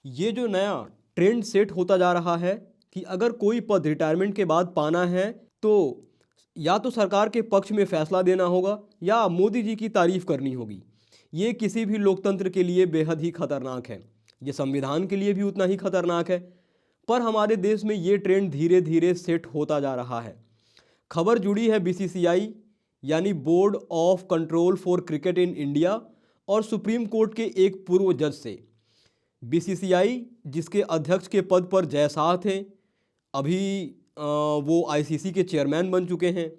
ये जो नया ट्रेंड सेट होता जा रहा है कि अगर कोई पद रिटायरमेंट के बाद पाना है तो या तो सरकार के पक्ष में फैसला देना होगा या मोदी जी की तारीफ करनी होगी। ये किसी भी लोकतंत्र के लिए बेहद ही खतरनाक है। ये संविधान के लिए भी उतना ही खतरनाक है। पर हमारे देश में ये ट्रेंड धीरे धीरे सेट होता जा रहा है। खबर जुड़ी है बीसीसीआई यानी board of control for cricket in India और सुप्रीम कोर्ट के एक पूर्व जज से। बीसीसीआई जिसके अध्यक्ष के पद पर जय शाह थे, अभी वो आईसीसी के चेयरमैन बन चुके हैं।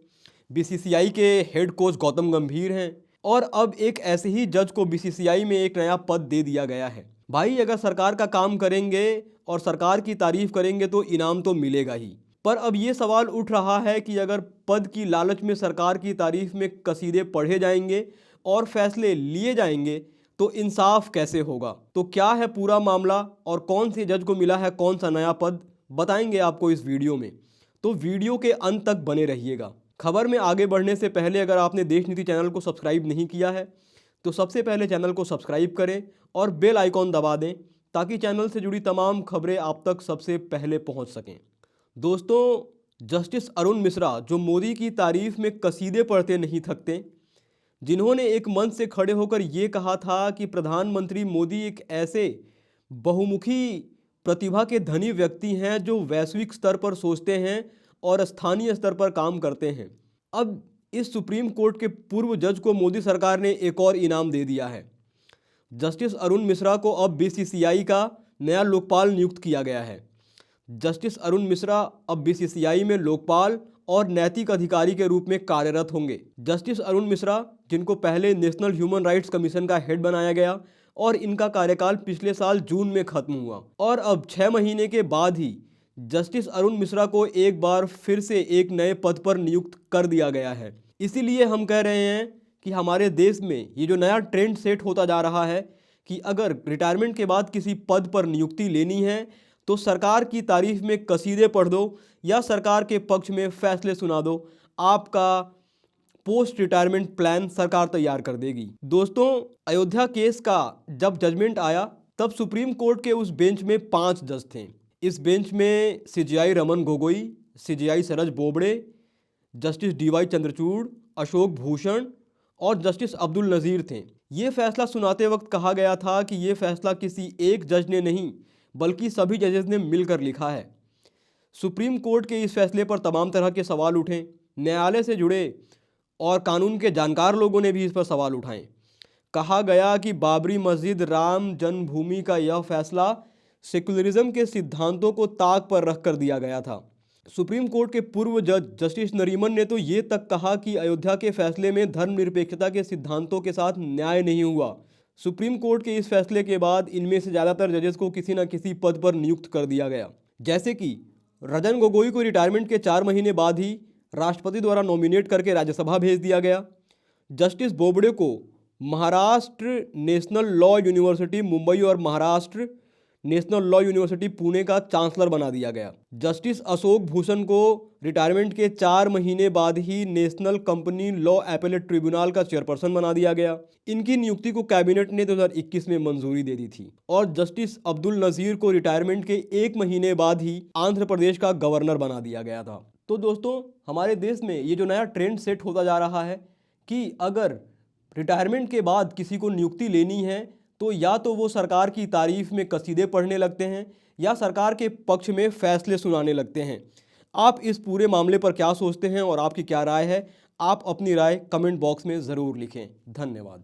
बीसीसीआई के हेड कोच गौतम गंभीर हैं और अब एक ऐसे ही जज को बीसीसीआई में एक नया पद दे दिया गया है। भाई अगर सरकार का काम करेंगे और सरकार की तारीफ करेंगे तो इनाम तो मिलेगा ही। पर अब ये सवाल उठ रहा है कि अगर पद की लालच में सरकार की तारीफ में कसीदे पढ़े जाएंगे और फैसले लिए जाएंगे तो इंसाफ कैसे होगा। तो क्या है पूरा मामला और कौन से जज को मिला है कौन सा नया पद, बताएंगे आपको इस वीडियो में। तो वीडियो के अंत तक बने रहिएगा। खबर में आगे बढ़ने से पहले अगर आपने देश नीति चैनल को सब्सक्राइब नहीं किया है तो सबसे पहले चैनल को सब्सक्राइब करें और बेल आइकॉन दबा दें ताकि चैनल से जुड़ी तमाम खबरें आप तक सबसे पहले पहुंच सकें। दोस्तों, जस्टिस अरुण मिश्रा जो मोदी की तारीफ में कसीदे पढ़ते नहीं थकते, जिन्होंने एक मंच से खड़े होकर ये कहा था कि प्रधानमंत्री मोदी एक ऐसे बहुमुखी प्रतिभा के धनी व्यक्ति हैं जो वैश्विक स्तर पर सोचते हैं और स्थानीय स्तर पर काम करते हैं। अब इस सुप्रीम कोर्ट के पूर्व जज को मोदी सरकार ने एक और इनाम दे दिया है। जस्टिस अरुण मिश्रा को अब बीसीसीआई का नया लोकपाल नियुक्त किया गया है। जस्टिस अरुण मिश्रा अब बीसीसीआई में लोकपाल और नैतिक अधिकारी के रूप में कार्यरत होंगे। जस्टिस अरुण मिश्रा जिनको पहले नेशनल ह्यूमन राइट्स कमीशन का हेड बनाया गया और इनका कार्यकाल पिछले साल जून में खत्म हुआ और अब 6 महीने के बाद ही जस्टिस अरुण मिश्रा को एक बार फिर से एक नए पद पर नियुक्त कर दिया गया है। इसीलिए हम कह रहे हैं कि हमारे देश में ये जो नया ट्रेंड सेट होता जा रहा है कि अगर रिटायरमेंट के बाद किसी पद पर नियुक्ति लेनी है तो सरकार की तारीफ में कसीदे पढ़ दो या सरकार के पक्ष में फैसले सुना दो, आपका पोस्ट रिटायरमेंट प्लान सरकार तैयार कर देगी। दोस्तों, अयोध्या केस का जब जजमेंट आया तब सुप्रीम कोर्ट के उस बेंच में 5 जज थे। इस बेंच में CJI Raman Gogoi, CJI Sharad Bobde, justice D Y Chandrachud, Ashok Bhushan और जस्टिस अब्दुल नज़ीर थे। ये फैसला सुनाते वक्त कहा गया था कि ये फैसला किसी एक जज ने नहीं बल्कि सभी जजेस ने मिलकर लिखा है। सुप्रीम कोर्ट के इस फैसले पर तमाम तरह के सवाल उठे, न्यायालय से जुड़े और कानून के जानकार लोगों ने भी इस पर सवाल उठाए। कहा गया कि बाबरी मस्जिद राम जन्मभूमि का यह फैसला सेकुलरिज्म के सिद्धांतों को ताक पर रख कर दिया गया था। सुप्रीम कोर्ट के पूर्व जज जस्टिस नरीमन ने तो ये तक कहा कि अयोध्या के फैसले में धर्मनिरपेक्षता के सिद्धांतों के साथ न्याय नहीं हुआ। सुप्रीम कोर्ट के इस फैसले के बाद इनमें से ज़्यादातर जजेस को किसी न किसी पद पर नियुक्त कर दिया गया, जैसे कि रंजन गोगोई को रिटायरमेंट के 4 महीने बाद ही राष्ट्रपति द्वारा नॉमिनेट करके राज्यसभा भेज दिया गया। जस्टिस बोबड़े को Maharashtra National Law University Mumbai और Maharashtra National Law University Pune का चांसलर बना दिया गया। जस्टिस अशोक भूषण को रिटायरमेंट के 4 महीने बाद ही National Company Law Appellate Tribunal का चेयरपर्सन बना दिया गया। इनकी नियुक्ति को कैबिनेट ने 2021 में मंजूरी दे दी थी। और जस्टिस अब्दुल नज़ीर को रिटायरमेंट के 1 महीने बाद ही आंध्र प्रदेश का गवर्नर बना दिया गया था। तो दोस्तों, हमारे देश में ये जो नया ट्रेंड सेट होता जा रहा है कि अगर रिटायरमेंट के बाद किसी को नियुक्ति लेनी है तो या तो वो सरकार की तारीफ में कसीदे पढ़ने लगते हैं या सरकार के पक्ष में फैसले सुनाने लगते हैं। आप इस पूरे मामले पर क्या सोचते हैं और आपकी क्या राय है? आप अपनी राय कमेंट बॉक्स में ज़रूर लिखें। धन्यवाद।